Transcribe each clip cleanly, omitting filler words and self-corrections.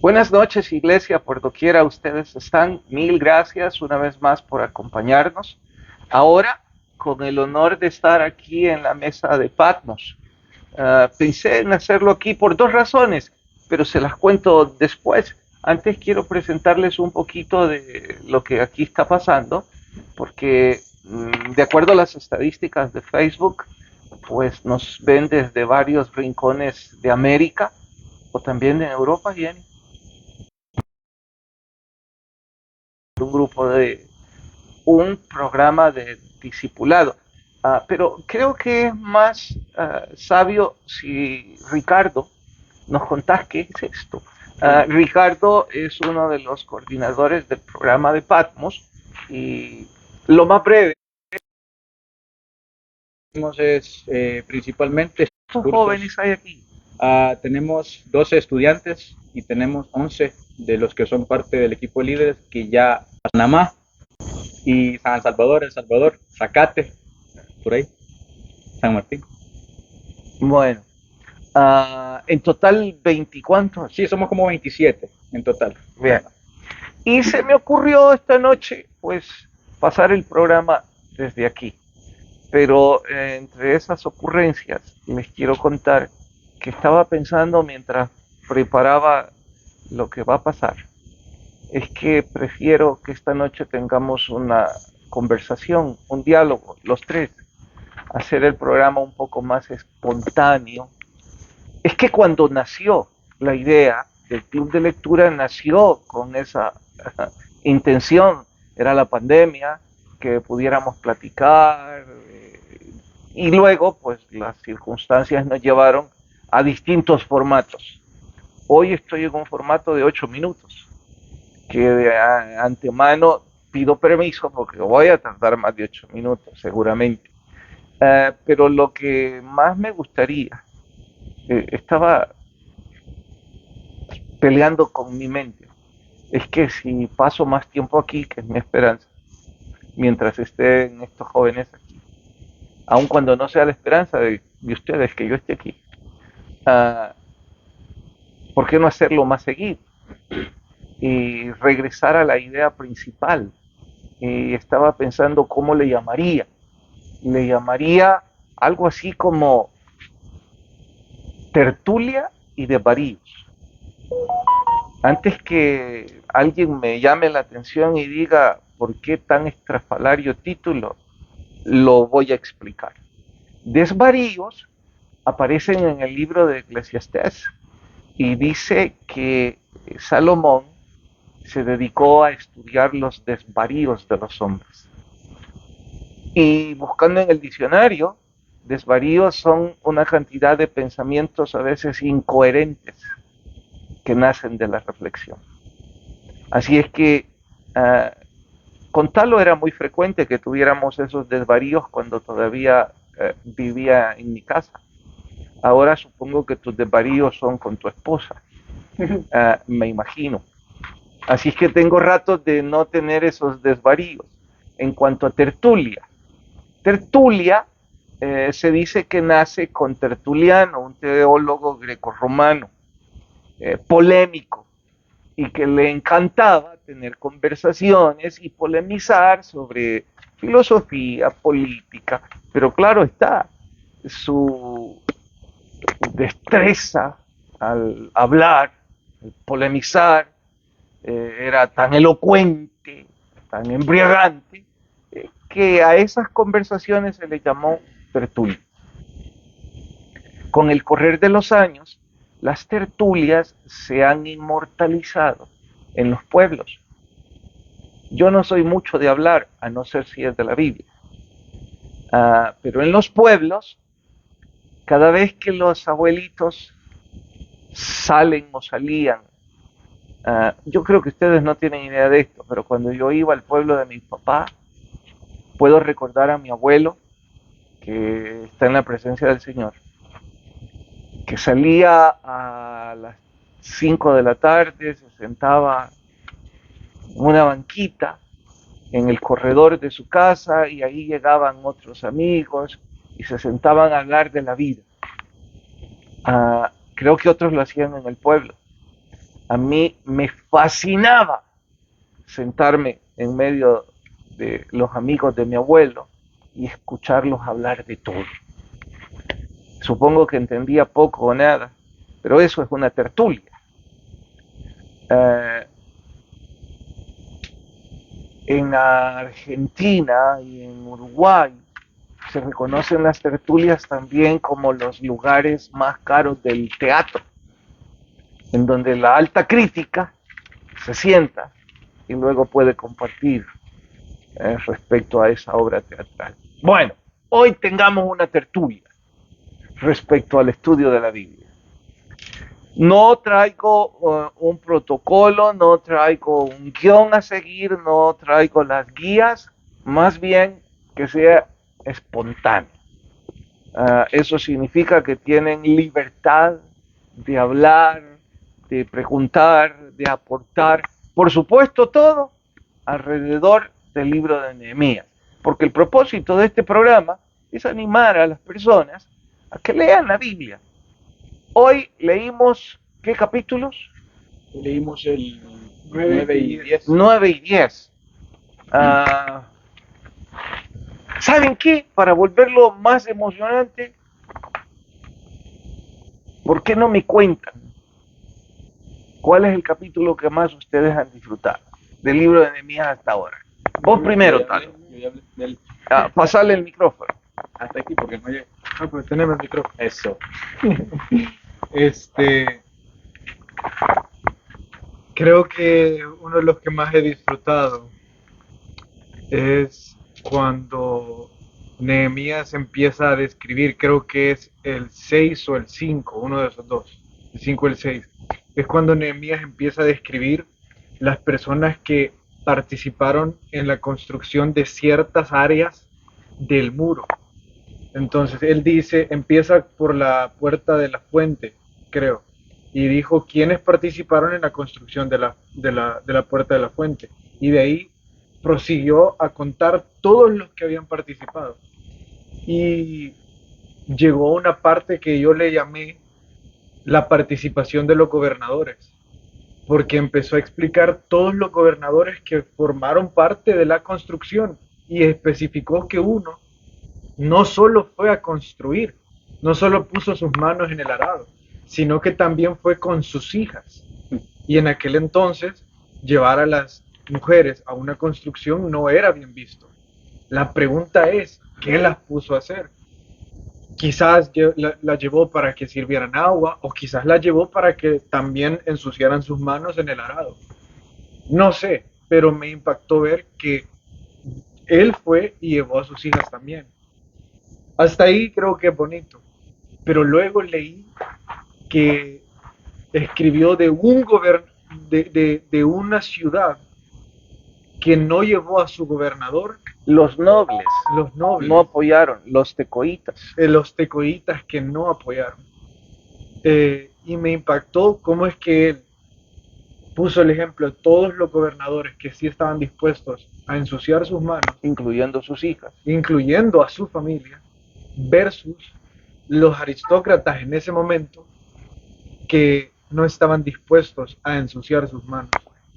Buenas noches, Iglesia, por doquiera ustedes están. Mil gracias una vez más por acompañarnos. Ahora, con el honor de estar aquí en la mesa de Patmos. Pensé en hacerlo aquí por dos razones, pero se las cuento después. Antes quiero presentarles un poquito de lo que aquí está pasando, porque de acuerdo a las estadísticas de Facebook, pues nos ven desde varios rincones de América o también de Europa, Jenny. Un grupo de un programa de discipulado. Pero creo que es más sabio si Ricardo nos contás qué es esto. Ricardo es uno de los coordinadores del programa de Patmos y lo más breve. Principalmente ¿Cuántos jóvenes hay aquí? tenemos 12 estudiantes y tenemos 11 de los que son parte del equipo de líderes que ya Panamá y San Salvador, El Salvador, Zacate, por ahí, San Martín. Bueno, en total 20 cuántos. Sí, somos como 27 en total. Bien. Y se me ocurrió esta noche, pues, pasar el programa desde aquí. Pero entre esas ocurrencias les quiero contar que estaba pensando mientras preparaba lo que va a pasar. Es que prefiero que esta noche tengamos una conversación, un diálogo, los tres, hacer el programa un poco más espontáneo. Es que cuando nació la idea del club de lectura, nació con esa intención. Era la pandemia, que pudiéramos platicar, y luego pues las circunstancias nos llevaron a distintos formatos. Hoy estoy en un formato de 8 minutos, que de antemano pido permiso porque voy a tardar más de 8 minutos seguramente. Pero lo que más me gustaría, estaba peleando con mi mente, es que si paso más tiempo aquí, que es mi esperanza, mientras estén estos jóvenes aquí, aun cuando no sea la esperanza de ustedes que yo esté aquí, ¿por qué no hacerlo más seguido? Y regresar a la idea principal. Y estaba pensando cómo le llamaría. Le llamaría algo así como tertulia y desvaríos. Antes que alguien me llame la atención y diga por qué tan estrafalario título, lo voy a explicar. Desvaríos aparecen en el libro de Eclesiastés y dice que Salomón se dedicó a estudiar los desvaríos de los hombres. Y buscando en el diccionario, desvaríos son una cantidad de pensamientos a veces incoherentes que nacen de la reflexión. Así es que con Talo era muy frecuente que tuviéramos esos desvaríos cuando todavía vivía en mi casa. Ahora supongo que tus desvaríos son con tu esposa, me imagino. Así es que tengo ratos de no tener esos desvaríos. En cuanto a tertulia, tertulia se dice que nace con Tertuliano, un teólogo grecorromano, polémico, y que le encantaba tener conversaciones y polemizar sobre filosofía, política, pero claro está, su destreza al hablar, al polemizar, era tan elocuente, tan embriagante, que a esas conversaciones se le llamó tertulia. Con el correr de los años, las tertulias se han inmortalizado en los pueblos. Yo no soy mucho de hablar, a no ser si es de la Biblia, pero en los pueblos, cada vez que los abuelitos salen o salían, yo creo que ustedes no tienen idea de esto, pero cuando yo iba al pueblo de mi papá, puedo recordar a mi abuelo, que está en la presencia del Señor, que salía a las 5 de la tarde, se sentaba en una banquita en el corredor de su casa y ahí llegaban otros amigos y se sentaban a hablar de la vida. Creo que otros lo hacían en el pueblo, A mí me fascinaba sentarme en medio de los amigos de mi abuelo y escucarlos hablar de todo. Supongo que entendía poco o nada, pero eso es una tertulia. Eh, en Argentina y en Uruguay se reconocen las tertulias también como los lugares más caros del teatro, en donde la alta crítica se sienta y luego puede compartir respecto a esa obra teatral. Bueno, hoy tengamos una tertulia respecto al estudio de la Biblia. No traigo un protocolo, no traigo un guión a seguir, no traigo las guías, más bien que sea espontáneo. Eso significa que tienen libertad de hablar, de preguntar, de aportar, por supuesto todo alrededor del libro de Nehemías, porque el propósito de este programa es animar a las personas a que lean la Biblia. Hoy leímos, ¿qué capítulos? Leímos el 9 y 10. 9 y 10. ¿Saben qué? Para volverlo más emocionante, ¿por qué no me cuentan cuál es el capítulo que más ustedes han disfrutado del libro de Nehemías hasta ahora? Vos primero, Talo. Pasarle el micrófono. Hasta aquí porque no llega. Ah, pues tenemos el micrófono. Eso. Creo que uno de los que más he disfrutado es cuando Nehemías empieza a describir, creo que es el 6 o el 5, uno de esos dos, el 5 o el 6. Es cuando Nehemías empieza a describir las personas que participaron en la construcción de ciertas áreas del muro. Entonces él dice, empieza por la puerta de la fuente, creo, y dijo quiénes participaron en la construcción de la puerta de la fuente. Y de ahí prosiguió a contar todos los que habían participado. Y llegó una parte que yo le llamé la participación de los gobernadores, porque empezó a explicar todos los gobernadores que formaron parte de la construcción y especificó que uno no solo fue a construir, no solo puso sus manos en el arado, sino que también fue con sus hijas. Y en aquel entonces, llevar a las mujeres a una construcción no era bien visto. La pregunta es, ¿qué las puso a hacer? Quizás la llevó para que sirvieran agua, o quizás la llevó para que también ensuciaran sus manos en el arado. No sé, pero me impactó ver que él fue y llevó a sus hijas también. Hasta ahí creo que es bonito, pero luego leí que escribió de de una ciudad que no llevó a su gobernador. Los nobles no apoyaron, los tecoitas. Los tecoitas que no apoyaron. Y me impactó cómo es que él puso el ejemplo de todos los gobernadores que sí estaban dispuestos a ensuciar sus manos, incluyendo sus hijas, incluyendo a su familia, versus los aristócratas en ese momento que no estaban dispuestos a ensuciar sus manos.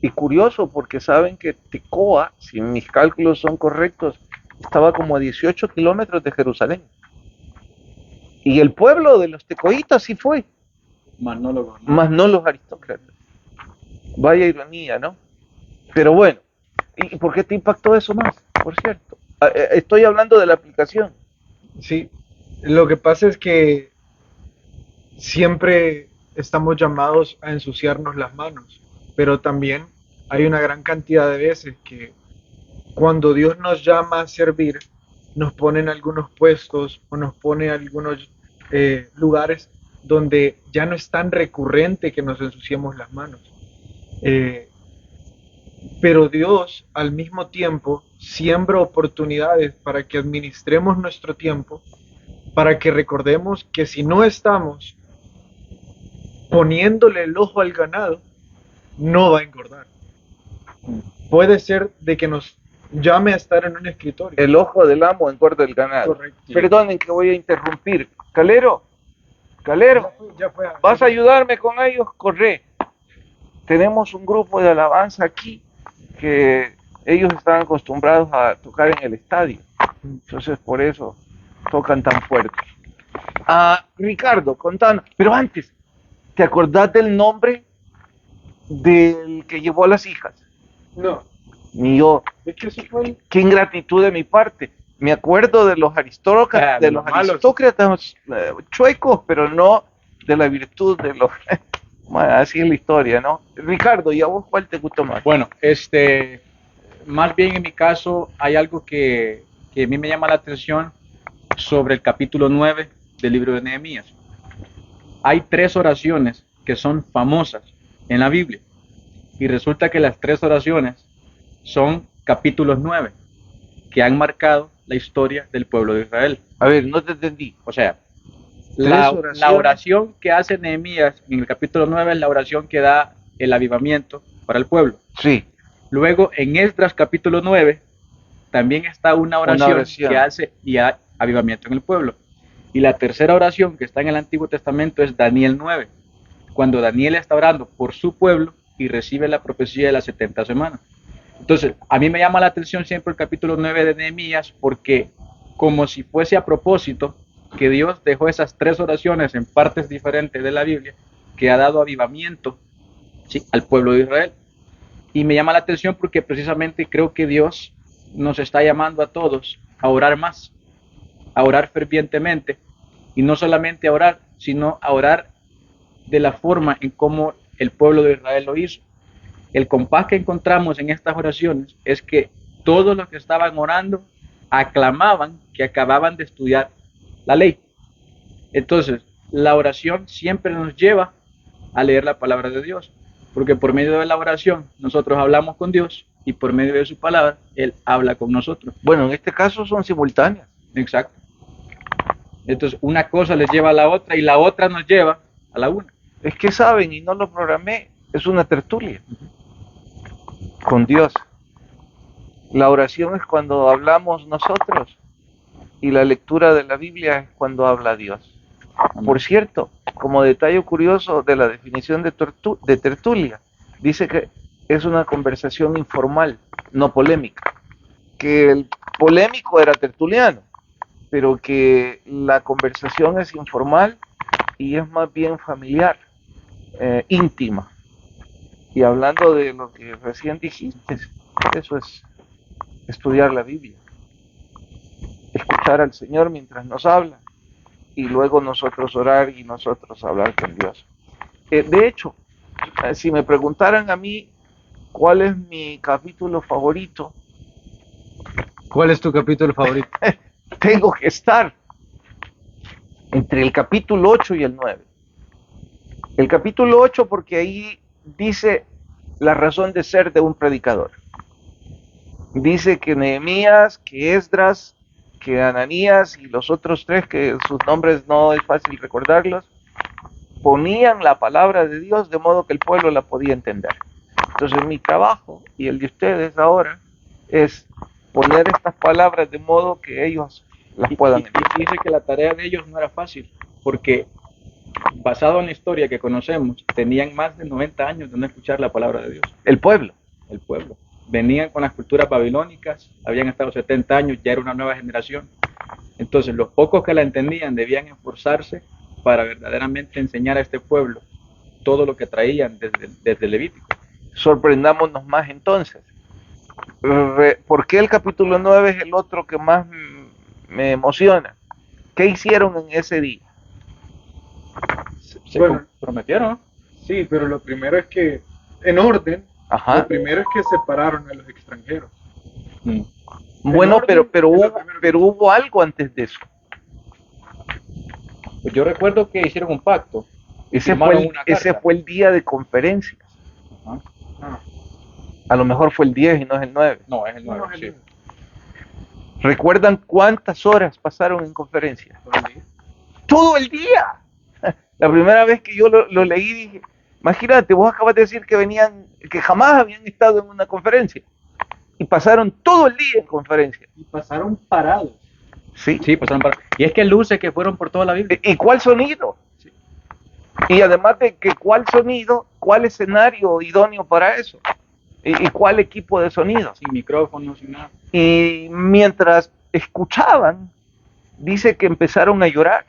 Y curioso porque saben que Tecoa, si mis cálculos son correctos, estaba como a 18 kilómetros de Jerusalén. Y el pueblo de los tecoitas sí fue, más no los aristócratas. Vaya ironía, ¿no? Pero bueno, ¿y por qué te impactó eso más? Por cierto, estoy hablando de la aplicación. Sí, lo que pasa es que siempre estamos llamados a ensuciarnos las manos, pero también hay una gran cantidad de veces que cuando Dios nos llama a servir, nos pone en algunos puestos o nos pone en algunos lugares donde ya no es tan recurrente que nos ensuciemos las manos. Pero Dios al mismo tiempo siembra oportunidades para que administremos nuestro tiempo, para que recordemos que si no estamos poniéndole el ojo al ganado, no va a engordar. Puede ser de que nos llame a estar en un escritorio. El ojo del amo engorda el ganado. Correcto. Perdonen que voy a interrumpir. Calero, Ya fue. ¿vas a ayudarme con ellos? Corre. tenemos un grupo de alabanza aquí que ellos están acostumbrados a tocar en el estadio. Entonces por eso tocan tan fuerte. Ricardo, contanos. Pero antes, ¿te acordás del nombre del que llevó a las hijas? No, Ni yo. es que eso fue el... Qué ingratitud de mi parte. Me acuerdo de los aristócratas, de los malos. aristócratas chuecos, pero no de la virtud de los... Bueno, así es la historia, ¿no? Ricardo, ¿y a vos cuál te gustó más? Bueno, más bien en mi caso hay algo que a mí me llama la atención sobre el capítulo 9 del libro de Nehemías. Hay 3 oraciones que son famosas en la Biblia y resulta que las 3 oraciones son capítulos 9 que han marcado la historia del pueblo de Israel. A ver, no te entendí. O sea, Tres la oraciones. oración que hace Nehemías en el capítulo 9 es la oración que da el avivamiento para el pueblo. Sí, Luego, en Esdras capítulo 9, también está una oración que hace avivamiento en el pueblo. Y la tercera oración que está en el Antiguo Testamento es Daniel 9, cuando Daniel está orando por su pueblo y recibe la profecía de las 70 semanas. Entonces, a mí me llama la atención siempre el capítulo 9 de Nehemías porque como si fuese a propósito que Dios dejó esas 3 oraciones en partes diferentes de la Biblia que ha dado avivamiento, ¿sí?, al pueblo de Israel. Y me llama la atención porque precisamente creo que Dios nos está llamando a todos a orar más, a orar fervientemente, y no solamente a orar, sino a orar de la forma en cómo el pueblo de Israel lo hizo. El compás que encontramos en estas oraciones es que todos los que estaban orando aclamaban que acababan de estudiar la ley. Entonces, la oración siempre nos lleva a leer la palabra de Dios, porque por medio de la oración nosotros hablamos con Dios y por medio de su palabra Él habla con nosotros. bueno, en este caso son simultáneas. Exacto. Entonces, una cosa les lleva a la otra y la otra nos lleva a la una. Es que saben, y no lo programé, es una tertulia con Dios. La oración es cuando hablamos nosotros y la lectura de la Biblia es cuando habla Dios. Por cierto, como detalle curioso de la definición de tertulia, dice que es una conversación informal, no polémica. Que el polémico era tertuliano, pero que la conversación es informal y es más bien familiar, íntima. Y hablando de lo que recién dijiste, eso es estudiar la Biblia, escuchar al Señor mientras nos habla y luego nosotros orar y nosotros hablar con Dios. De hecho, si me preguntaran a mí cuál es mi capítulo favorito, ¿Cuál es tu capítulo favorito? tengo que estar entre el capítulo 8 y el 9. El capítulo 8 porque ahí dice la razón de ser de un predicador. Dice que Nehemías, que Esdras, que Ananías y los otros 3, que sus nombres no es fácil recordarlos, ponían la palabra de Dios de modo que el pueblo la podía entender. Entonces mi trabajo y el de ustedes ahora es poner estas palabras de modo que ellos las puedan entender. Y dice que la tarea de ellos no era fácil, porque basado en la historia que conocemos, tenían más de 90 años de no escuchar la palabra de Dios. El pueblo. El pueblo. Venían con las culturas babilónicas, habían estado 70 años, ya era una nueva generación. Entonces, los pocos que la entendían debían esforzarse para verdaderamente enseñar a este pueblo todo lo que traían desde Levítico. Sorprendámonos más entonces. ¿Por qué el capítulo 9 es el otro que más me emociona? ¿Qué hicieron en ese día? Se Bueno. comprometieron, ¿no? Sí, pero lo primero es que, en orden, Ajá. lo primero es que separaron a los extranjeros. Bueno, orden, pero es lo primero que- hubo algo antes de eso. Pues yo recuerdo que hicieron un pacto. Ese firmaron fue, una ese carta. fue el día de conferencias. Ajá. Ah, A lo mejor fue el 10 y no es el 9. No, es el 9, no, sí. ¿Recuerdan cuántas horas pasaron en conferencia? todavía. ¡Todo el día! La primera vez que yo lo leí dije, imagínate, vos acabas de decir que jamás habían estado en una conferencia. Y pasaron todo el día en conferencia. Y pasaron parados. ¿Sí? Sí, pasaron para... Y es que luces que fueron por toda la Biblia. ¿Y cuál sonido? Y además de que cuál sonido, cuál escenario idóneo para eso, y cuál equipo de sonido. Sin micrófonos, sin nada. Y mientras escuchaban, dice que empezaron a llorar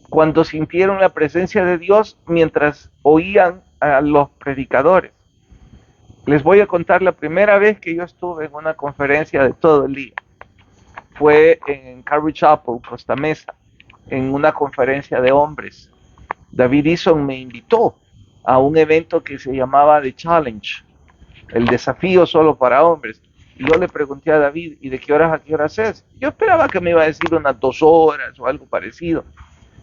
cuando sintieron la presencia de Dios mientras oían a los predicadores. Les voy a contar la primera vez que yo estuve en una conferencia de todo el día. Fue en Calvary Chapel, Costa Mesa, en una conferencia de hombres. David Eason me invitó a un evento que se llamaba The Challenge, el desafío solo para hombres. Y yo le pregunté a David, ¿y de qué horas a qué horas es? Yo esperaba que me iba a decir unas 2 horas o algo parecido.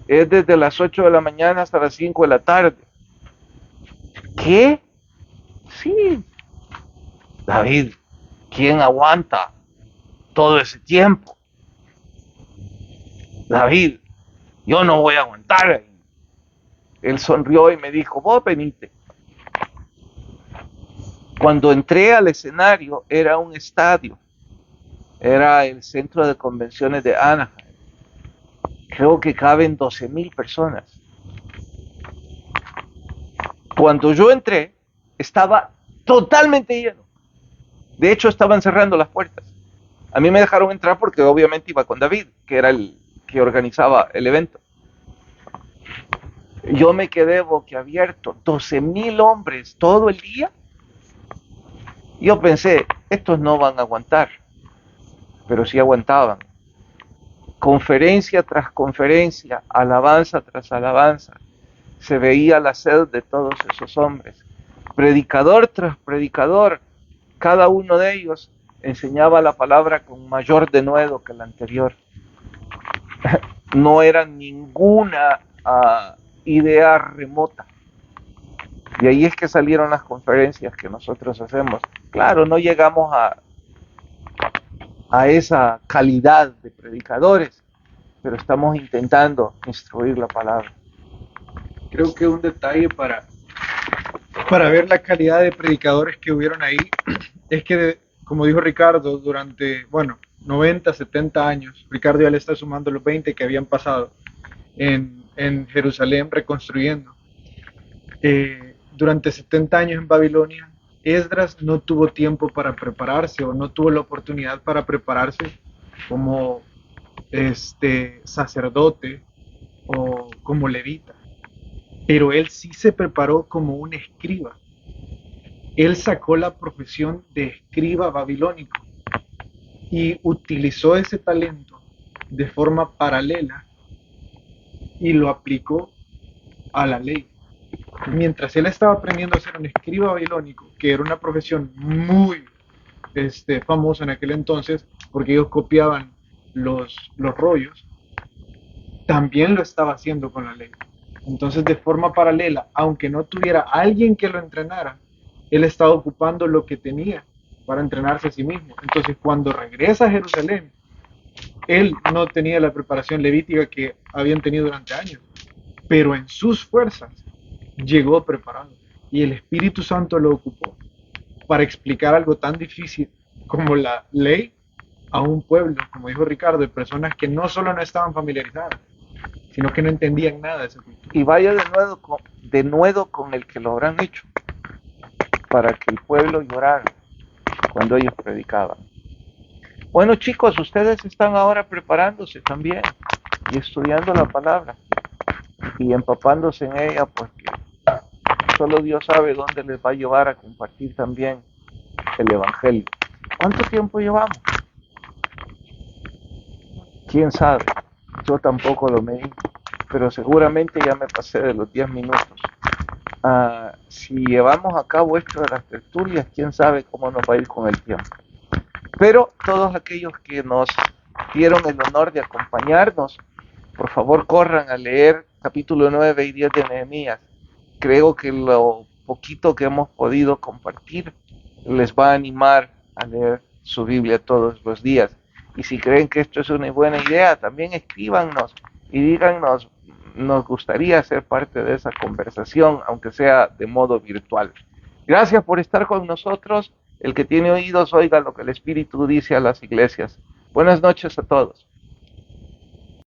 Es desde las 8 de la mañana hasta las 5 de la tarde. ¿Qué? Sí. David, ¿quién aguanta todo ese tiempo? David, yo no voy a aguantar. Él sonrió y me dijo, vos venite. Cuando entré al escenario era un estadio, era el centro de convenciones de Anaheim. Creo que caben 12,000 personas. Cuando yo entré, estaba totalmente lleno. De hecho, estaban cerrando las puertas. A mí me dejaron entrar porque obviamente iba con David, que era el que organizaba el evento. Yo me quedé boquiabierto, 12,000 hombres todo el día. Yo pensé, estos no van a aguantar, pero sí aguantaban. Conferencia tras conferencia, alabanza tras alabanza, se veía la sed de todos esos hombres. Predicador tras predicador, cada uno de ellos enseñaba la palabra con mayor denuedo que el anterior. No era ninguna idea remota. Y ahí es que salieron las conferencias que nosotros hacemos. Claro, no llegamos a esa calidad de predicadores, pero estamos intentando instruir la palabra. Creo que un detalle para ver la calidad de predicadores que hubieron ahí es que, como dijo Ricardo, durante, 90, 70 años, Ricardo ya le está sumando los 20 que habían pasado en Jerusalén reconstruyendo. Durante 70 años en Babilonia, Esdras no tuvo tiempo para prepararse o no tuvo la oportunidad para prepararse como sacerdote o como levita, pero él sí se preparó como un escriba. Él sacó la profesión de escriba babilónico y utilizó ese talento de forma paralela y lo aplicó a la ley. Mientras él estaba aprendiendo a ser un escriba babilónico, que era una profesión muy famosa en aquel entonces, porque ellos copiaban los rollos, también lo estaba haciendo con la ley. Entonces, de forma paralela, aunque no tuviera alguien que lo entrenara, él estaba ocupando lo que tenía para entrenarse a sí mismo. Entonces, cuando regresa a Jerusalén, él no tenía la preparación levítica que habían tenido durante años, pero en sus fuerzas llegó preparado y el Espíritu Santo lo ocupó para explicar algo tan difícil como la ley a un pueblo, como dijo Ricardo, de personas que no solo no estaban familiarizadas, sino que no entendían nada de esa cultura. Y vaya de nuevo con el que lo habrán hecho, para que el pueblo llorara cuando ellos predicaban. Bueno, chicos, ustedes están ahora preparándose también y estudiando la palabra y empapándose en ella, porque solo Dios sabe dónde les va a llevar a compartir también el Evangelio. ¿Cuánto tiempo llevamos? ¿Quién sabe? Yo tampoco lo medí, pero seguramente ya me pasé de los 10 minutos. Si llevamos a cabo esto de las tertulias, quién sabe cómo nos va a ir con el tiempo. Pero todos aquellos que nos dieron el honor de acompañarnos, por favor corran a leer capítulo 9 y 10 de Nehemías. Creo que lo poquito que hemos podido compartir les va a animar a leer su Biblia todos los días. Y si creen que esto es una buena idea, también escríbanos y díganos, nos gustaría ser parte de esa conversación, aunque sea de modo virtual. Gracias por estar con nosotros. El que tiene oídos, oiga lo que el Espíritu dice a las iglesias. Buenas noches a todos.